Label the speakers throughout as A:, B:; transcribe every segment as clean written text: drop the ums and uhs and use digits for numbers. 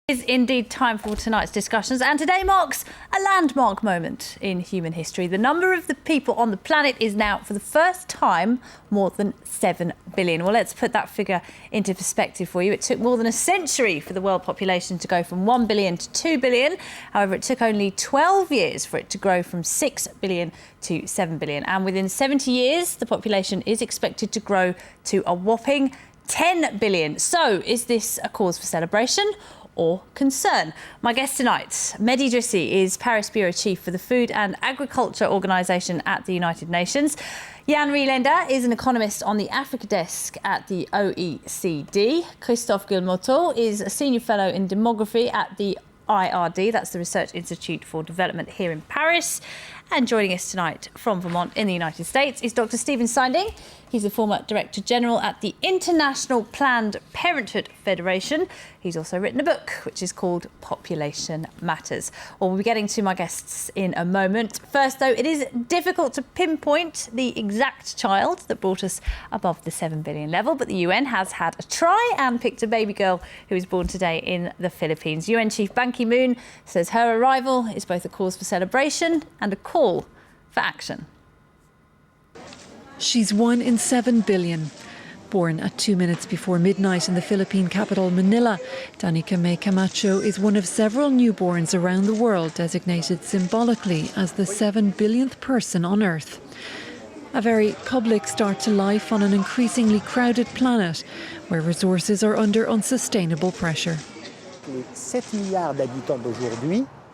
A: It is indeed time for tonight's discussions, and today marks a landmark moment in human history. The number of the people on the planet is now, for the first time, more than 7 billion. Well, let's put that figure into perspective for you. It took more than a century for the world population to go from 1 billion to 2 billion. However, it took only 12 years for it to grow from 6 billion to 7 billion. And within 70 years, the population is expected to grow to a whopping 10 billion. So is this a cause for celebration or concern? My guest tonight, Mehdi Idrissi, is Paris Bureau Chief for the Food and Agriculture Organization at the United Nations. Jan Rielender is an economist on the Africa desk at the OECD. Christophe Guillemotteau is a senior fellow in demography at the IRD, that's the Research Institute for Development here in Paris. And joining us tonight from Vermont in the United States is Dr. Stephen Sinding. He's a former Director General at the International Planned Parenthood Federation. He's also written a book which is called Population Matters. Well, we'll be getting to my guests in a moment. First, though, it is difficult to pinpoint the exact child that brought us above the 7 billion level, but the UN has had a try and picked a baby girl who was born today in the Philippines. UN Chief Ban Ki-moon says her arrival is both a cause for celebration and a call for action.
B: She's 1 in 7 billion. Born at 2 minutes before midnight in the Philippine capital Manila, Danica May Camacho is one of several newborns around the world designated symbolically as the 7 billionth person on Earth. A very public start to life on an increasingly crowded planet where resources are under unsustainable pressure.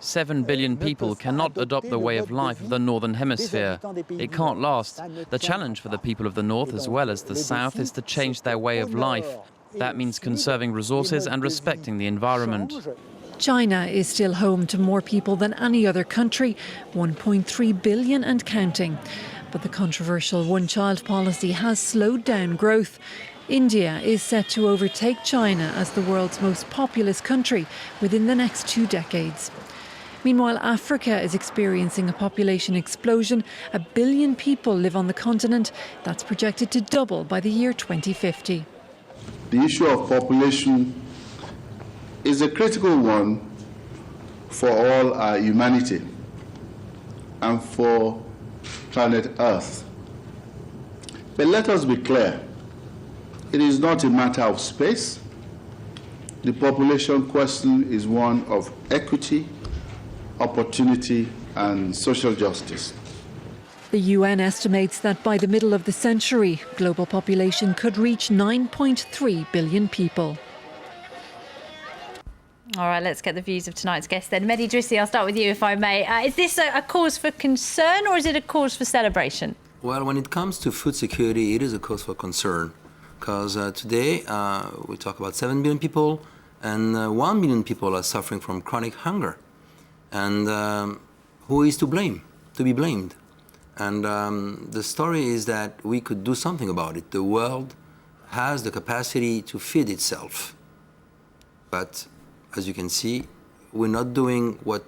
C: 7 billion people cannot adopt the way of life of the Northern Hemisphere. It can't last. The challenge for the people of the North as well as the South is to change their way of life. That means conserving resources and respecting the environment.
B: China is still home to more people than any other country, 1.3 billion and counting. But the controversial one-child policy has slowed down growth. India is set to overtake China as the world's most populous country within the next 2 decades. Meanwhile, Africa is experiencing a population explosion. 1 billion people live on the continent. That's projected to double by the year 2050.
D: The issue of population is a critical one for all our humanity and for planet Earth. But let us be clear, it is not a matter of space. The population question is one of equity, opportunity and social justice.
B: The UN estimates that by the middle of the century, global population could reach 9.3 billion people.
A: All right, let's get the views of tonight's guest then. Mehdi Idrissi, I'll start with you if I may. Is this a cause for concern or is it a cause for celebration?
E: Well, when it comes to food security, it is a cause for concern. Because today we talk about 7 billion people and 1 billion people are suffering from chronic hunger. And who is to blame, to be blamed? And the story is that we could do something about it. The world has the capacity to feed itself. But as you can see, we're not doing what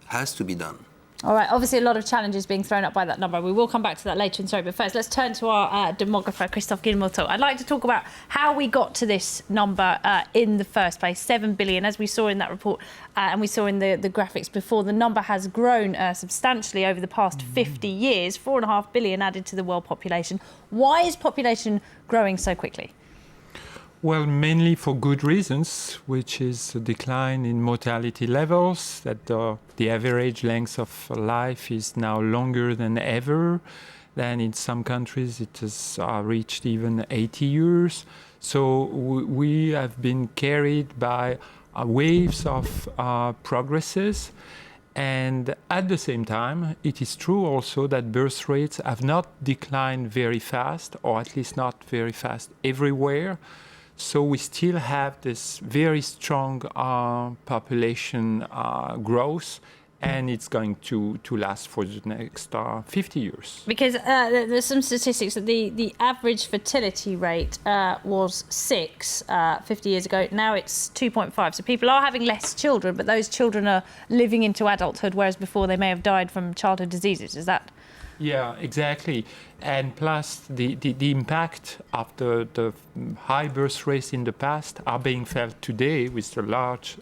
E: has to be done.
A: All right, obviously a lot of challenges being thrown up by that number. We will come back to that later in story, but first let's turn to our demographer, Christophe Guillemotteau. I'd like to talk about how we got to this number in the first place, 7 billion, as we saw in that report and we saw in the graphics before. The number has grown substantially over the past 50 years, 4.5 billion added to the world population. Why is population growing so quickly?
F: Well, mainly for good reasons, which is a decline in mortality levels, that the average length of life is now longer than ever. Then in some countries it has reached even 80 years. So we have been carried by waves of progresses. And at the same time, it is true also that birth rates have not declined very fast, or at least not very fast everywhere. So we still have this very strong population growth, and it's going to last for the next 50 years.
A: Because there's some statistics that the average fertility rate was 6 50 years ago. Now it's 2.5. So people are having less children, but those children are living into adulthood, whereas before they may have died from childhood diseases. Is that
F: Yeah, exactly. And plus, the impact of the high birth rates in the past are being felt today with the large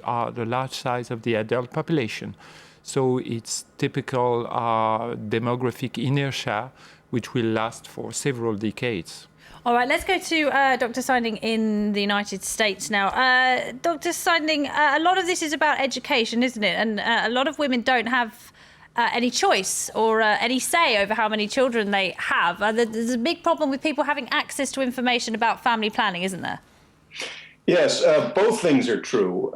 F: size of the adult population. So it's typical demographic inertia, which will last for several decades.
A: All right, let's go to Dr. Seidling in the United States now. Dr. Seidling, a lot of this is about education, isn't it? And a lot of women don't have any choice or any say over how many children they have. There's a big problem with people having access to information about family planning, isn't there?
G: Yes, both things are true.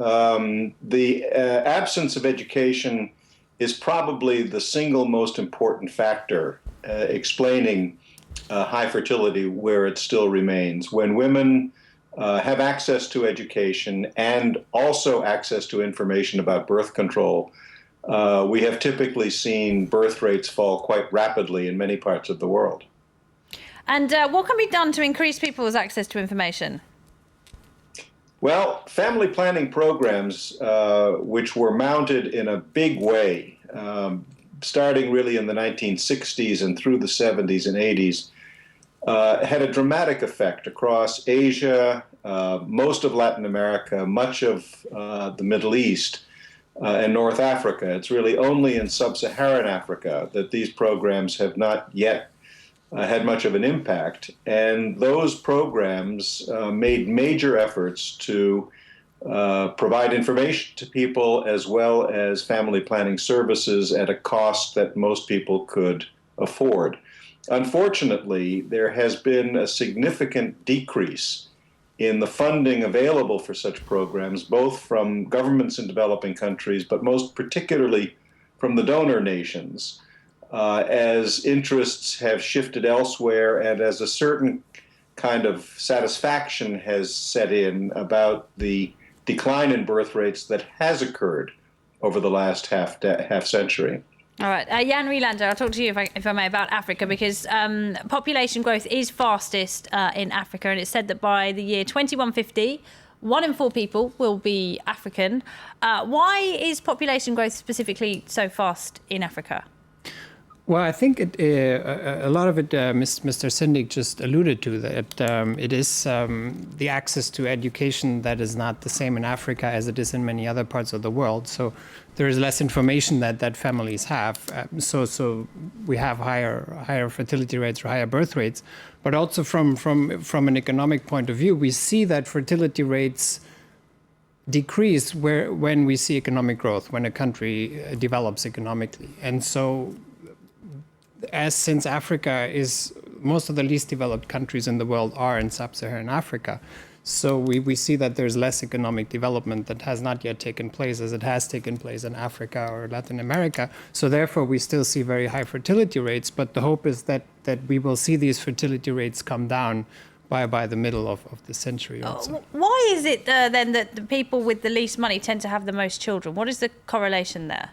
G: The absence of education is probably the single most important factor explaining high fertility where it still remains. When women have access to education and also access to information about birth control, we have typically seen birth rates fall quite rapidly in many parts of the world.
A: And what can be done to increase people's access to information?
G: Well, family planning programs, which were mounted in a big way, starting really in the 1960s and through the 70s and 80s, had a dramatic effect across Asia, most of Latin America, much of the Middle East, and North Africa. It's really only in sub-Saharan Africa that these programs have not yet had much of an impact. And those programs made major efforts to provide information to people as well as family planning services at a cost that most people could afford. Unfortunately, there has been a significant decrease in the funding available for such programs, both from governments in developing countries, but most particularly from the donor nations, as interests have shifted elsewhere and as a certain kind of satisfaction has set in about the decline in birth rates that has occurred over the last half century.
A: All right, Jan Rielander, I'll talk to you, if I may, about Africa, because population growth is fastest in Africa, and it's said that by the year 2150, 1 in 4 people will be African. Why is population growth specifically so fast in Africa?
H: Well, I think a lot of it, Mr. Seidling just alluded to, that it is the access to education that is not the same in Africa as it is in many other parts of the world. So there is less information that families have. So we have higher fertility rates or higher birth rates. But also from an economic point of view, we see that fertility rates decrease when we see economic growth, when a country develops economically. And so since Africa is, most of the least developed countries in the world are in sub-Saharan Africa, so we see that there's less economic development that has not yet taken place as it has taken place in Africa or Latin America. So therefore, we still see very high fertility rates, but the hope is that we will see these fertility rates come down by the middle of the century also.
A: Why is it then that the people with the least money tend to have the most children? What is the correlation there?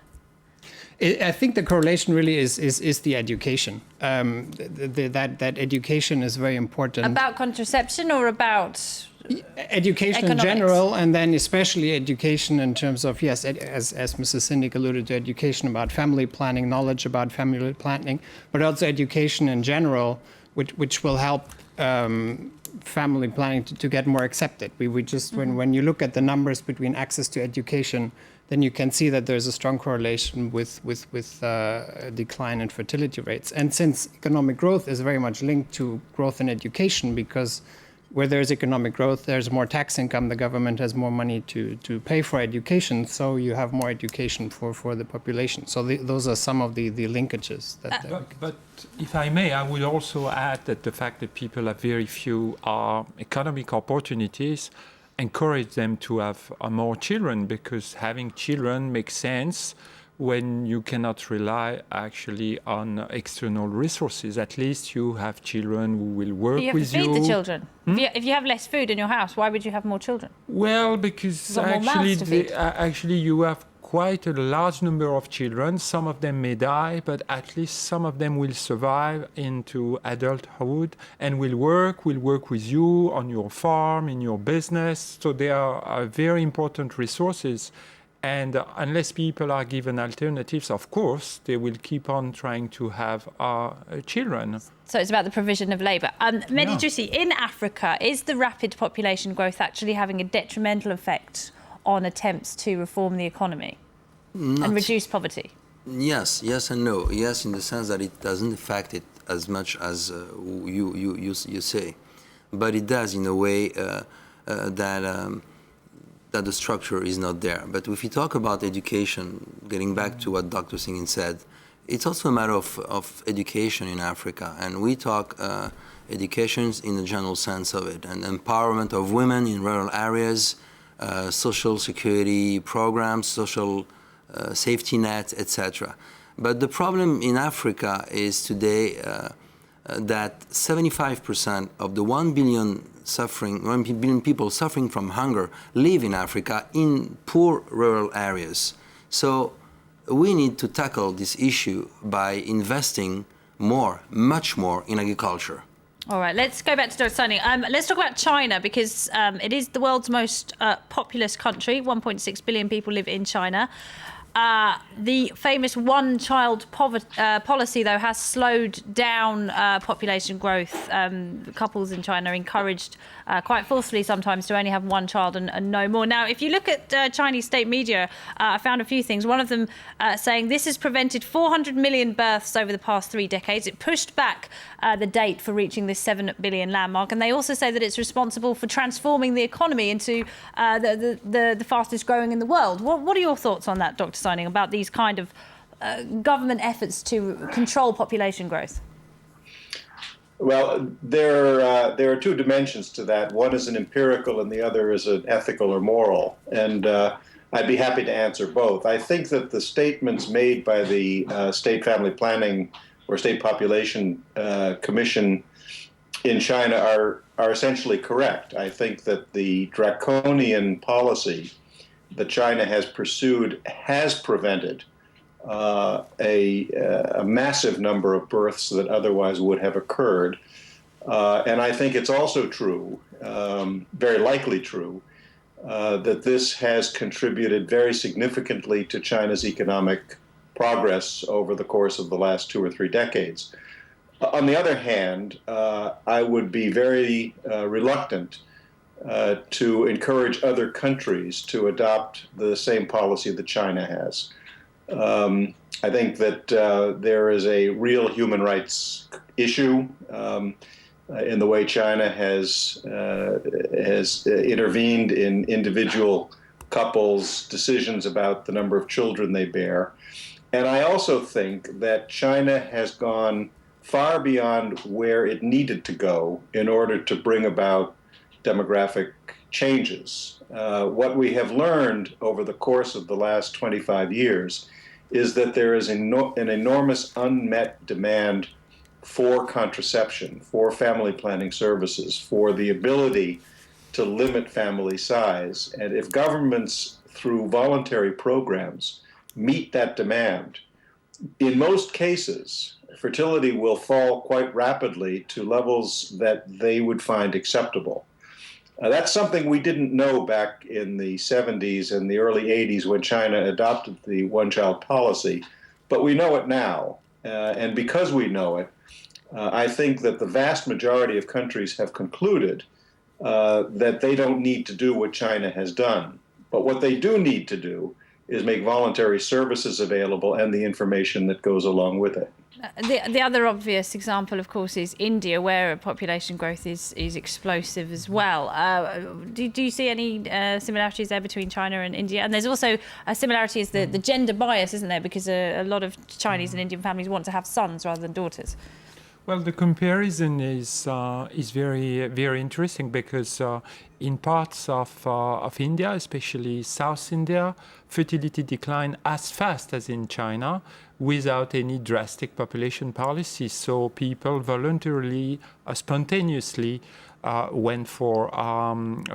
H: I think the correlation really is the education. That education is very important.
A: About contraception or about
H: education
A: economics
H: in general, and then especially education in terms of, yes, as Mrs. Seidling alluded to, education about family planning, knowledge about family planning, but also education in general, which will help family planning to get more accepted. We just, when you look at the numbers between access to education, then you can see that there's a strong correlation with a decline in fertility rates. And since economic growth is very much linked to growth in education, because where there's economic growth, there's more tax income, the government has more money to pay for education, so you have more education for the population. So those are some of the linkages.
F: But if I may, I would also add that the fact that people have very few economic opportunities encourage them to have more children, because having children makes sense when you cannot rely actually on external resources. At least you have children who will work with you.
A: You have to feed the children. If you have less food in your house, why would you have more children?
F: Well, because actually you have quite a large number of children. Some of them may die, but at least some of them will survive into adulthood and will work with you on your farm, in your business. So they are very important resources. And unless people are given alternatives, of course, they will keep on trying to have children.
A: So it's about the provision of labour. Mehdi Jussi, in Africa, is the rapid population growth actually having a detrimental effect on attempts to reform the economy and reduce poverty?
E: Yes and no. Yes, in the sense that it doesn't affect it as much as you say, but it does in a way that the structure is not there. But if we talk about education, getting back to what Dr. Singh said, it's also a matter of education in Africa. And we talk education in the general sense of it, and empowerment of women in rural areas, social security programs, social safety nets, etc. But the problem in Africa is today that 75% of the 1 billion people suffering from hunger live in Africa in poor rural areas. So we need to tackle this issue by investing more, much more, in agriculture.
A: All right, let's go back to Dr. Sani. Let's talk about China, because it is the world's most populous country. 1.6 billion people live in China. The famous one-child policy, though, has slowed down population growth. Couples in China are encouraged quite forcefully sometimes to only have one child and no more. Now, if you look at Chinese state media, I found a few things. One of them saying this has prevented 400 million births over the past 3 decades. It pushed back the date for reaching this 7 billion landmark. And they also say that it's responsible for transforming the economy into the fastest growing in the world. What are your thoughts on that, Dr. Seining, about these kind of government efforts to control population growth?
G: Well, there are 2 dimensions to that. One is an empirical and the other is an ethical or moral. And I'd be happy to answer both. I think that the statements made by the State Family Planning or State Population Commission in China are essentially correct. I think that the draconian policy that China has pursued has prevented a massive number of births that otherwise would have occurred. And I think it's also true, very likely true, that this has contributed very significantly to China's economic progress over the course of the last 2 or 3 decades. On the other hand, I would be very reluctant to encourage other countries to adopt the same policy that China has. I think that there is a real human rights issue in the way China has intervened in individual couples' decisions about the number of children they bear. And I also think that China has gone far beyond where it needed to go in order to bring about demographic changes. What we have learned over the course of the last 25 years is that there is an enormous unmet demand for contraception, for family planning services, for the ability to limit family size. And if governments, through voluntary programs, meet that demand, in most cases, fertility will fall quite rapidly to levels that they would find acceptable. That's something we didn't know back in the 70s and the early 80s when China adopted the one-child policy, but we know it now. And because we know it, I think that the vast majority of countries have concluded that they don't need to do what China has done. But what they do need to do is make voluntary services available and the information that goes along with it.
A: The other obvious example, of course, is India, where population growth is explosive as well. Do you see any similarities there between China and India? And there's also a similarity is the gender bias, isn't there? Because a lot of Chinese and Indian families want to have sons rather than daughters.
F: Well, the comparison is very, very interesting because in parts of India, especially South India, fertility declined as fast as in China without any drastic population policy. So people voluntarily, spontaneously went for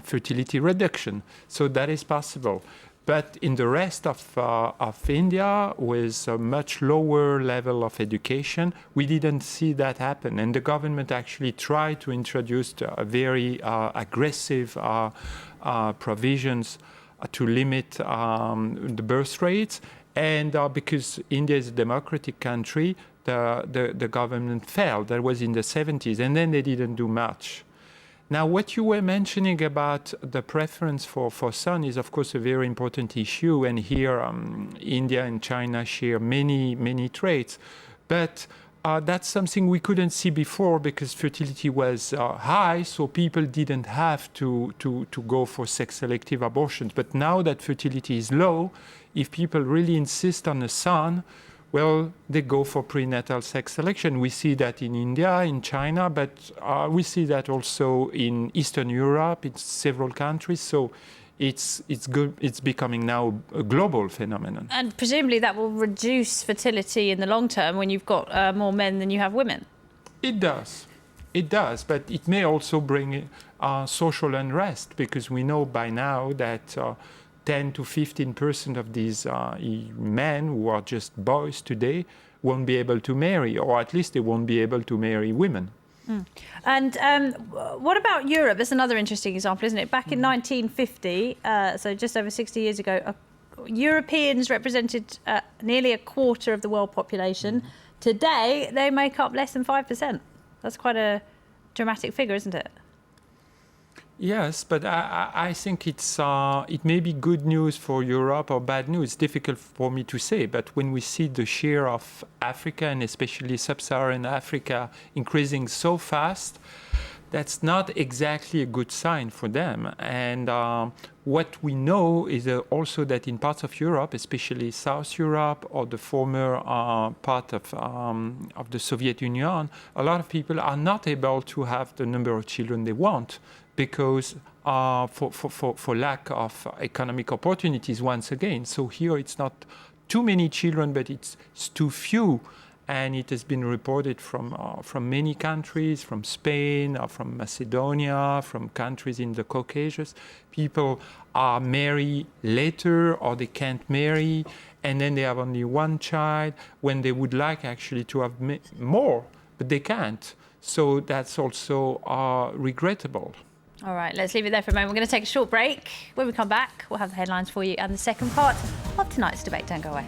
F: fertility reduction. So that is possible. But in the rest of India, with a much lower level of education, we didn't see that happen. And the government actually tried to introduce a very aggressive provisions to limit the birth rates. And because India is a democratic country, the government failed. That was in the 70s, and then they didn't do much. Now, what you were mentioning about the preference for son is, of course, a very important issue. And here, India and China share many traits. But that's something we couldn't see before because fertility was high, so people didn't have to go for sex-selective abortions. But now that fertility is low, if people really insist on a son, well, they go for prenatal sex selection. We see that in India, in China, but we see that also in Eastern Europe, in several countries. So it's good. It's becoming now a global phenomenon.
A: And presumably that will reduce fertility in the long term when you've got more men than you have women.
F: It does. It does, but it may also bring social unrest because we know by now that 10 to 15% of these men who are just boys today won't be able to marry, or at least they won't be able to marry women.
A: And what about Europe? That's another interesting example, isn't it? Back in 1950, so just over 60 years ago, Europeans represented nearly a quarter of the world population. Today, they make up less than 5%. That's quite a dramatic figure, isn't it?
F: Yes, but I think it may be good news for Europe or bad news. It's difficult for me to say, but when we see the share of Africa and especially sub-Saharan Africa increasing so fast, that's not exactly a good sign for them. And what we know is also that in parts of Europe, especially South Europe or the former part of the Soviet Union, a lot of people are not able to have the number of children they want because for lack of economic opportunities once again. So here it's not too many children, but it's too few. And it has been reported from many countries, from Spain, or from Macedonia, from countries in the Caucasus. People are married later or they can't marry, and then they have only one child when they would like actually to have more, but they can't. So that's also regrettable.
A: All right, let's leave it there for a moment. We're going to take a short break. When we come back, we'll have the headlines for you and the second part of tonight's debate. Don't go away.